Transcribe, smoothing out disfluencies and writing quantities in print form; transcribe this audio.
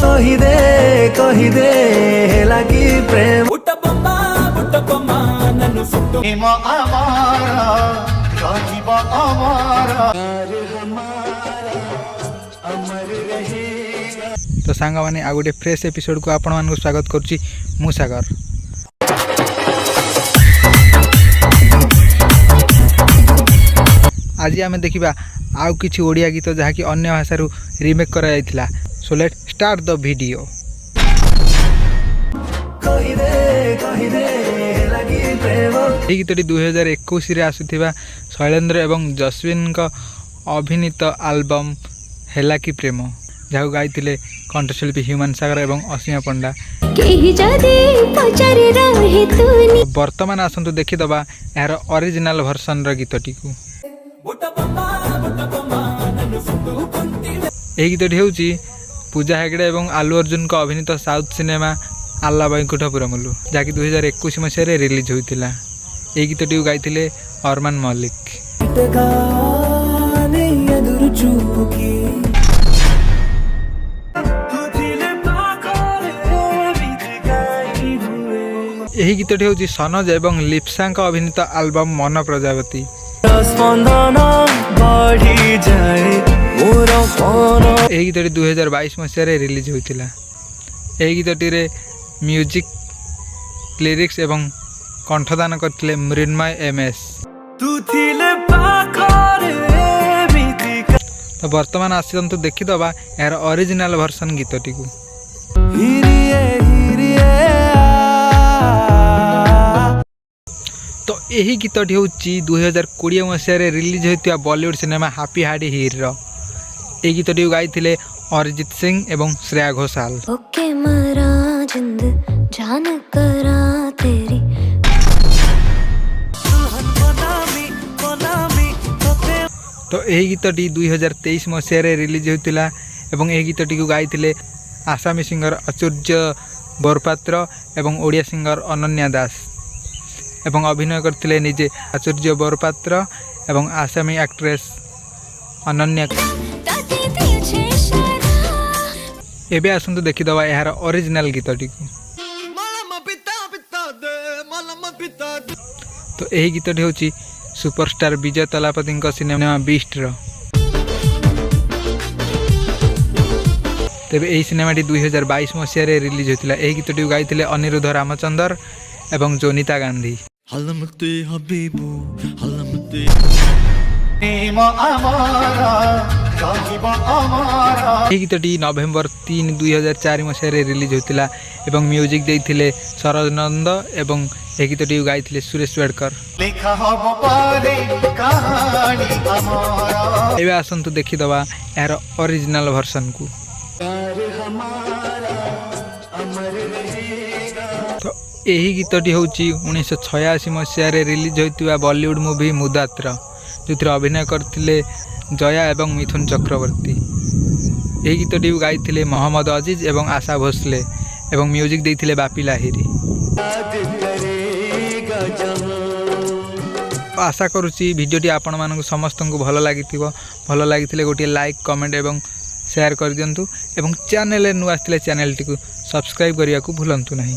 कही दे लगी प्रेम तो सांग मैंने आ गोटे फ्रेश एपिसोड को आपण मानक स्वागत करुच्ची मु सागर। आज आम देखा आउ किछि ओडिया गीत जहाँकि अन्य भाषा रिमेक करा जायतिला। So let start the video. यह गीतटी 2021 आसुथिबा शैलेंद्र एवं जस्विन का अभिनीत एल्बम हेला कि प्रेम जहाँ गाइथिले कंठशिल्पी ह्यूमन सागर एवं असीमा पंडा। वर्तमान आसतु देखीदबा यार ओरिजिनल वर्सन गीतटी को। यह गीतटी होउची पूजा हेगड़े एवं आलू अर्जुन का अभिनीत साउथ सिनेमा आल्ला बैकुंठपुरमलु जहाँकि 2021 मसीह रिलीज होता। यह गीतटी गाइथिले अरमान मल्लिक। यही गीतटी हूँ सनज एवं लिप्सा अभिनीत एल्बम मन प्रजापति। यही गीतटी 2022 मसीह रिलीज होता। यही गीतटी रे म्यूजिक लिरिक्स एवं कंठदान करथिले मृण्मय एमएस। तो वर्तमान आसतु देखीदबा यार ओरिजिनल वर्सन गीतटी को। तो यही गीतटी हूँ 2020 मसीह रिलीज होता बॉलीवुड सिनेमा हैप्पी हार्डी हीर। यह गीतटी गाइथिले अरिजीत सिंह एवं श्रेया घोषाल। तो यही गीतटी 2023 मसीह रिलीज होता एवं यह गीतटी को गाइथिले आसामी सिंगर आचार्य बरपात्र एवं ओडिया सिंगर अनन्या दास एवं अभिनय करथिले निजे आचार्य बरपात्र एवं आसामी एक्ट्रेस अनन्या। एबे आसतु देखीदबा यार ओरिजिनल गीतटी को। तो यही गीतटी हूँ सुपरस्टार विजय तलापति सिनेमा बीस्ट रो। तेबे यही सिनेमाटी 2022 मसीह रिलीज होता। यही गीतटी गाइथिले अनिरुद्ध रामचंद्र एवं जोनिता गांधी। यह गीतटी नवेम्बर 3, 2004 मसीह रिलीज होता एवं म्यूजिक देइथिले सरोज नंद एवं यह गीतटी गाइथिले सुरेश वेडकर। एबे आसतु देखीदबा यार ओरिजिनल वर्सन को। तो यही गीतटी हूँ 1986 मसीह रिलीज होता बॉलीवुड मूवी मुदात्र जो अभिनय करथिले जया एवं मिथुन चक्रवर्ती। यही गीतटी गाइथिले मोहम्मद अजीज एवं आशा भोसले एवं म्यूजिक देइथिले बापी लाहिरी। आशा करुच्ची भिडियोटी आपण मानक समस्त को भल लगी गोटे लाइक कमेंट एवं शेयर कर दिंतु एवं चैनल नु आसले चैनल टी को सब्सक्राइब करने को भूलु नहीं।